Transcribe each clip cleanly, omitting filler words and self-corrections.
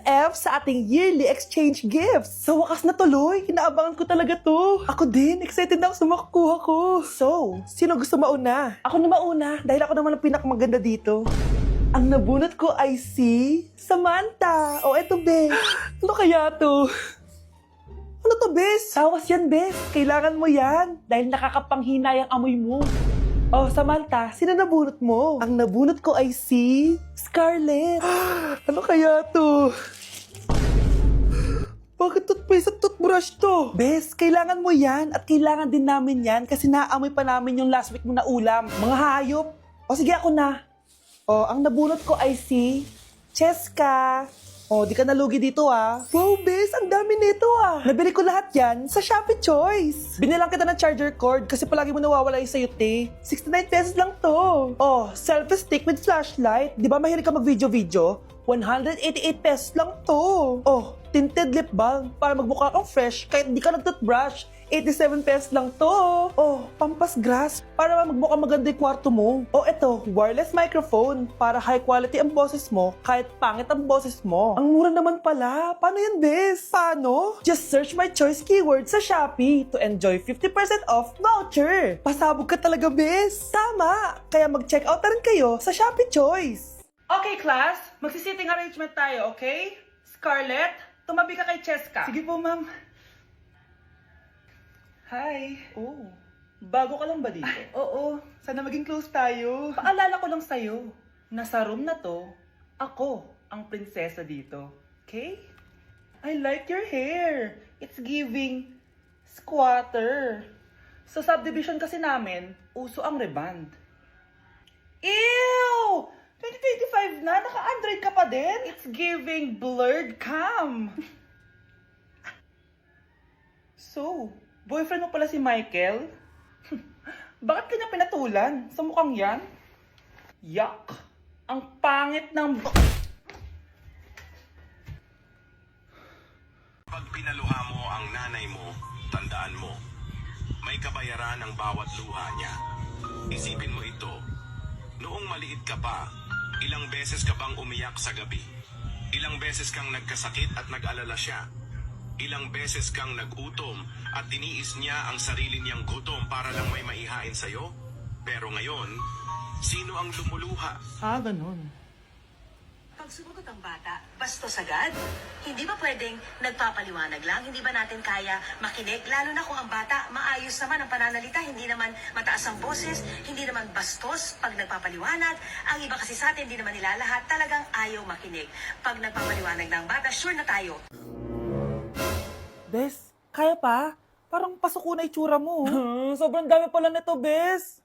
F sa ating yearly exchange gifts. Sa wakas na tuloy, inaabangan ko talaga to. Ako din, excited na ako sa makukuha ko. So, sino gusto mauna? Ako na mauna, dahil ako naman ang pinakamaganda dito. Ang nabunot ko ay si Samantha. O eto, Bes. Ano kaya to? Ano to, Bes? Tawas yan, Bes. Kailangan mo yan. Dahil nakakapanghinay ang amoy mo. Oh, Samantha, sino nabunot mo? Ang nabunot ko ay si Scarlett. Ano kaya to? Bakit toothpaste at toothbrush to? Bes, kailangan mo yan at kailangan din namin yan kasi naamoy pa namin yung last week mo na ulam. Mga hayop. O sige, ako na. O, ang nabunot ko ay si Cheska. O, di ka nalugi dito ah. Wow, Bes, ang dami nito ah. Nabili ko lahat yan sa Shopee Choice. Binilang kita ng charger cord kasi palagi mo nawawala yung sayo, te. 69 pesos lang to. Oh, selfie stick with flashlight. Di ba mahilig ka mag-video-video? 188 pesos lang to. Oh, tinted lip balm para magmukha kang fresh kahit di ka nag-toothbrush. 87 pesos lang to. Oh, pampas grass para magmukha maganda yung kwarto mo. Oh, eto, wireless microphone para high quality ang boses mo kahit pangit ang boses mo. Ang mura naman pala. Paano yan, Bes? Paano? Just search my choice keyword sa Shopee to enjoy 50% off voucher. Pasabog ka talaga, Bes. Tama. Kaya mag-check out na rin kayo sa Shopee Choice. Okay, class. Magsisitting arrangement tayo, okay? Scarlett, tumabi ka kay Cheska. Sige po, ma'am. Hi. Oh, bago ka lang ba dito? Oo, sana maging close tayo. Paalala ko lang sa'yo, na sa room na to, ako ang prinsesa dito. Okay? I like your hair. It's giving squatter. Sa subdivision kasi namin, uso ang reband. Ew! 2025 na, naka-Android ka pa din? It's giving blurred cam. So, boyfriend mo pala si Michael? Bakit kanya pinatulan? Sa mukhang yan? Yuck! Ang pangit ng... Pag pinaluha mo ang nanay mo, tandaan mo, may kabayaran ang bawat luha niya. Isipin mo ito, noong maliit ka pa, ilang beses ka bang umiyak sa gabi? Ilang beses kang nagkasakit at nag-alala siya? Ilang beses kang nagutom at tiniis niya ang sarili niyang gutom para lang may maihain sa'yo? Pero ngayon, sino ang lumuluha? Ah, ganun. Pag sumagot ang bata, bastos agad. Hindi ba pwedeng nagpapaliwanag lang? Hindi ba natin kaya makinig? Lalo na kung ang bata, maayos naman ang pananalita, hindi naman mataas ang boses, hindi naman bastos pag nagpapaliwanag. Ang iba kasi sa atin, hindi naman nila lahat talagang ayaw makinig. Pag nagpapaliwanag ng bata, sure na tayo. Bes, kaya pa? Parang pasuko na itsura mo. Sobrang dami pala nito, Bes.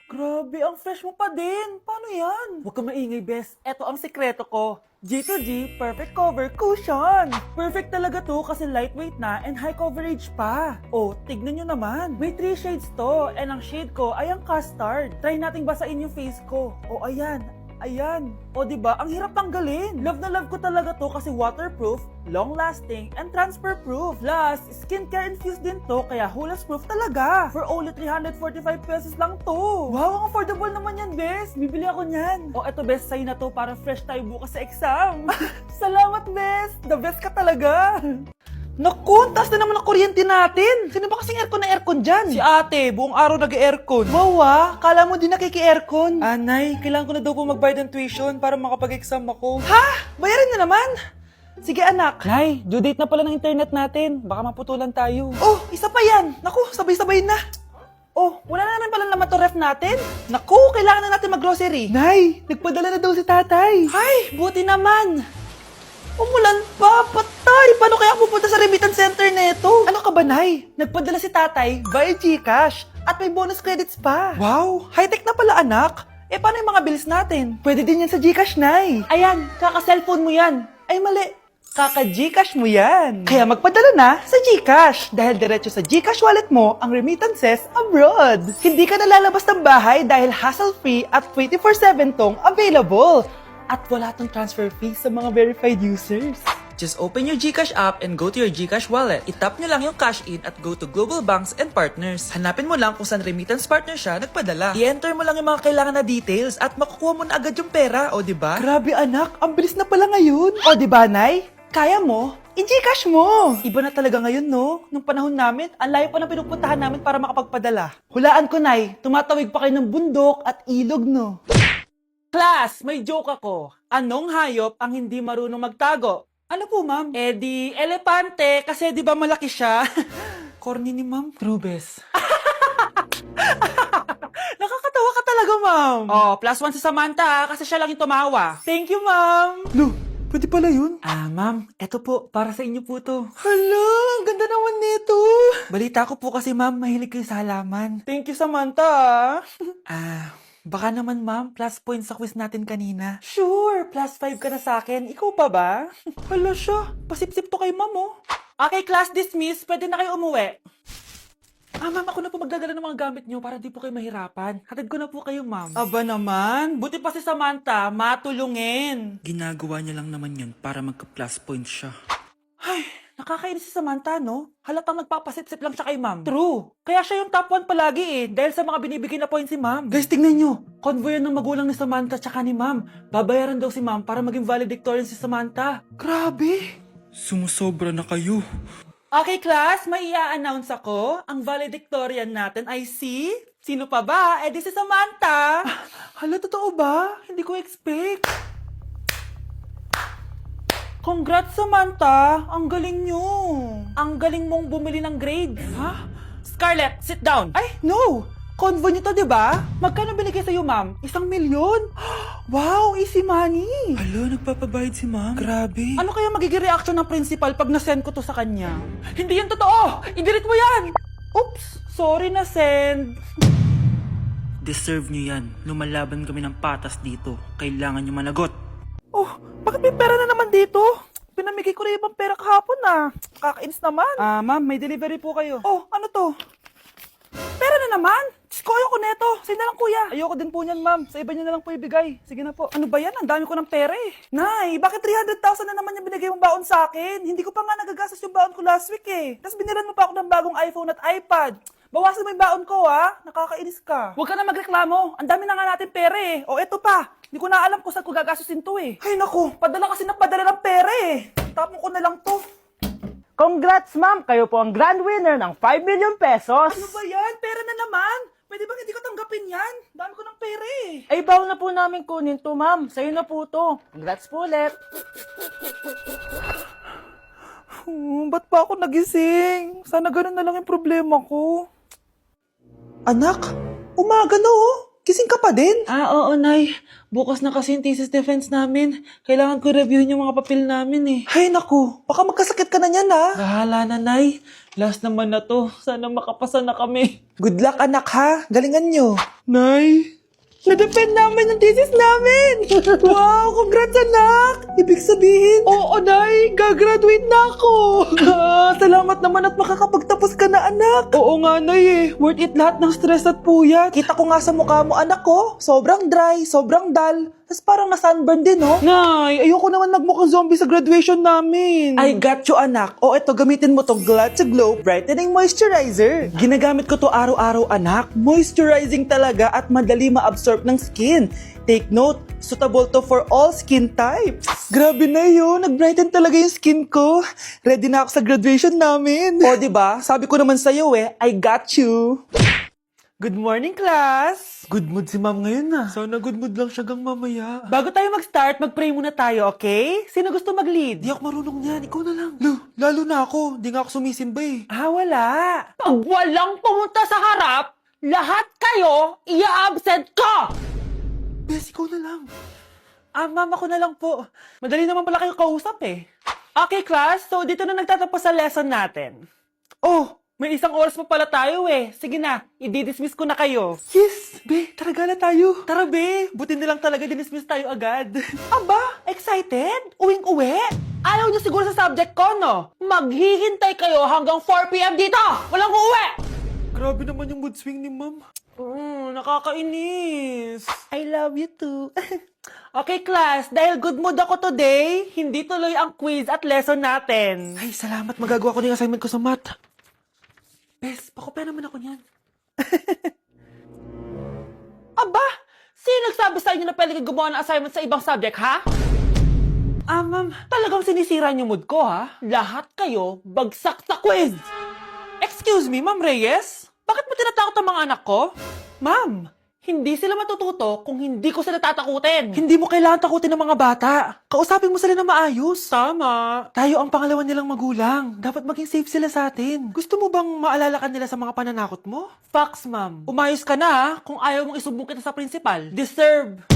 Grabe, ang fresh mo pa din. Paano yan? Huwag ka maingay, Bes. Eto ang sikreto ko. G2G Perfect Cover Cushion. Perfect talaga to kasi lightweight na and high coverage pa. Oh, tignan nyo naman. May 3 shades to and ang shade ko ay ang custard. Try nating basain yung face ko. Oh, ayan. Ayan. O diba, ang hirap tanggalin. Love na love ko talaga to kasi waterproof, long-lasting, and transfer-proof. Plus, skincare infused din to kaya hulas-proof talaga. For only 345 pesos lang to. Wow, ang affordable naman yan, Bes. Bibili ako niyan. O eto, Bes, sa'yo na to para fresh tayo bukas sa exam. Salamat, Bes. The best ka talaga. Naku, taas na naman ang kuryente natin. Sino ba kasing aircon dyan? Si ate, buong araw nag-aircon. Wow ah, kala mo din nakiki-aircon. Anay, kailangan ko na daw po magbayad ng tuition para makapag-exam ako. Ha? Bayarin na naman? Sige anak. Nay, due date na pala ng internet natin. Baka maputulan tayo. Oh, isa pa yan. Naku, sabay-sabay na. Oh, wala na naman pala naman to ref natin. Naku, kailangan na natin mag-grocery. Nay, nagpadala na daw si tatay. Ay, buti naman. Umulan pa, patay! Paano kaya ako pupunta sa remittance center neto? Ano ka ba, Nay? Nagpadala si tatay via GCash at may bonus credits pa. Wow, high-tech na pala anak. Eh paano yung mga bills natin? Pwede din yan sa GCash, Nay. Ayan, kaka-cellphone mo yan. Ay mali, kaka-GCash mo yan. Kaya magpadala na sa GCash dahil diretso sa GCash wallet mo ang remittances abroad. Hindi ka nalalabas ng bahay dahil hassle-free at 24/7 tong available. At wala tong transfer fee sa mga verified users. Just open your GCash app and go to your GCash wallet. Itap nyo lang yung cash in at go to Global Banks and Partners. Hanapin mo lang kung saan remittance partner siya nagpadala. I-enter mo lang yung mga kailangan na details at makukuha mo na agad yung pera, o diba? Grabe anak, ang bilis na pala ngayon. O diba, Nay? Kaya mo? I-GCash mo! Iba na talaga ngayon, no? Nung panahon namin, ang layo pa ng pinupuntahan namin para makapagpadala. Hulaan ko, Nay, tumatawid pa kayo ng bundok at ilog, no? Class, may joke ako. Anong hayop ang hindi marunong magtago? Ano po, ma'am? Eh di, elepante, kasi di ba malaki siya? Corny ni ma'am. Trubes. Nakakatawa ka talaga, ma'am. Oh, +1 si Samantha, kasi siya lang yung tumawa. Thank you, ma'am. Lu, pwede pala yun? Ma'am, eto po, para sa inyo po to. Hala, ang ganda naman nito. Balita ko po kasi, ma'am, mahilig kayo sa halaman. Thank you, Samantha. Baka naman, ma'am, plus points sa quiz natin kanina. Sure, +5 ka na sa akin. Ikaw pa ba? Hala siya, pasip-sip to kay ma'am, oh. Okay, class dismiss. Pwede na kayo umuwi. Ma'am, ako na po magdadala ng mga gamit nyo para di po kayo mahirapan. Hatid ko na po kayo, ma'am. Aba naman, buti pa si Samantha, matulungin. Ginagawa niya lang naman yun para magka-plus points siya. Ay, nakakainis si Samantha, no? Halatang nagpapasip-sip lang siya kay ma'am. True. Kaya siya yung top 1 palagi dahil sa mga binibigay na points si ma'am. Guys, tingnan nyo. Convoy yan ng magulang ni Samantha tsaka ni ma'am. Babayaran daw si ma'am para maging valedictorian si Samantha. Grabe. Sumusobra na kayo. Okay, class, may i-announce ako. Ang valedictorian natin ay si... Sino pa ba? Eh, di si Samantha. Hala, totoo ba? Hindi ko expect. Congrats, Samantha! Ang galing nyo! Ang galing mong bumili ng grades. Ha? Scarlett, sit down! Ay, no! Convo nyo to, diba? Magkano binigay sa'yo, ma'am? 1 milyon? Wow, easy money! Alo, nagpapabayad si ma'am? Grabe. Ano kaya magiging reaction ng principal pag nasend ko to sa kanya? Hindi yan totoo! I-delete mo yan! Oops! Sorry na send. Deserve nyo yan. Lumalaban kami ng patas dito. Kailangan nyo managot. Oh, bakit may pera na naman dito? Pinamigay ko na ibang pera kahapon Kakainis naman. Ma'am, may delivery po kayo. Oh, ano to? Pera na naman? Diyos ko, ayoko neto. Sa'yo na lang, kuya. Ayoko din po niyan, ma'am. Sa iba niyo na lang po ibigay. Sige na po. Ano ba yan? Ang dami ko ng pera eh. Nay, bakit 300,000 na naman yung binigay mong baon sa akin? Hindi ko pa nga nagagastos yung baon ko last week eh. Tapos binilan mo pa ako ng bagong iPhone at iPad. Bawasan mo yung baon ko, ha? Nakakainis ka. Huwag ka na magreklamo. Ang dami na nga natin pera eh. O, eto pa. Hindi ko na alam kung saan ko gagastusin to eh. Ay, naku. Padala kasi na padala ng pera eh. Tapon ko na lang to. Congrats, ma'am! Kayo po ang grand winner ng 5 million pesos! Ano ba yan? Pera na naman. Pwede ba hindi ko tanggapin yan? Dami ko ng pera eh. Ay, bawal na po namin kunin to, ma'am. Sa'yo na po to. Congrats po ulit. Ba't pa ako nagising? Sana ganun na lang yung problema ko. Anak, umaga na oh. Gising ka pa din? Oo, Nay. Bukas na kasi yung thesis defense namin. Kailangan ko reviewin yung mga papel namin eh. Hay naku, baka magkasakit ka na niyan Bahala na, Nay. Last naman na to. Sana makapasa na kami. Good luck, anak ha. Galingan nyo. Nay, na-defend namin yung thesis namin! Wow, congrats anak! Ibig sabihin, oo Nay, gagraduate na ako! Salamat naman at makakapagtapos ka na anak! Oo nga Nay eh, worth it lahat ng stress at puyat. Kita ko nga sa mukha mo anak ko, sobrang dry, sobrang dull. Tapos parang na-sunburn din, no? Nay, ayoko naman magmukhang zombie sa graduation namin. I got you, anak. O, eto, gamitin mo to Glad to Glow Brightening Moisturizer. Ginagamit ko to araw-araw, anak. Moisturizing talaga at madali ma-absorb ng skin. Take note, suitable to for all skin types. Grabe na yun, nag-brighten talaga yung skin ko. Ready na ako sa graduation namin. O, diba? Sabi ko naman sa'yo I got you. Good morning, class! Good mood si ma'am ngayon Sana good mood lang siya gang mamaya. Bago tayo mag-start, mag-pray muna tayo, okay? Sino gusto mag-lead? Di ako marunong niyan, ikaw na lang. Lalo na ako, di nga ako sumisimba wala. Pag walang pumunta sa harap, lahat kayo, i-absent ko! Bes, ikaw na lang. Ma'am, ako na lang po. Madali naman pala kayo kausap Okay, class, so dito na nagtatapos sa lesson natin. Oh! May 1 oras pa pala tayo Sige na, i-dismiss ko na kayo. Yes, be, tara gala tayo. Tara be, buti nilang talaga dinismiss tayo agad. Aba, excited? Uwing-uwi? Ayaw niyo siguro sa subject ko, no? Maghihintay kayo hanggang 4 p.m. dito! Walang uuwi! Grabe naman yung mood swing ni ma'am. Nakakainis. I love you too. Okay, class. Dahil good mood ako today, hindi tuloy ang quiz at lesson natin. Ay, salamat. Magagawa ko na yung assignment ko sa math. Bes, pakopya naman ako niyan. Aba! Sino nagsabi sa inyo na pwede kang gumawa ng assignment sa ibang subject, ha? Ma'am, talagang sinisira niyo mood ko, ha? Lahat kayo bagsak sa quiz! Excuse me, Ma'am Reyes? Bakit mo tinatakot ang mga anak ko? Ma'am, hindi sila matututo kung hindi ko sila tatakutin. Hindi mo kailangan takutin ng mga bata. Kausapin mo sila na maayos. Tama. Tayo ang pangalawa nilang magulang. Dapat maging safe sila sa atin. Gusto mo bang maalala ka nila sa mga pananakot mo? Facts, ma'am. Umayos ka na, ha? Kung ayaw mong isumbong kita sa principal. Deserve.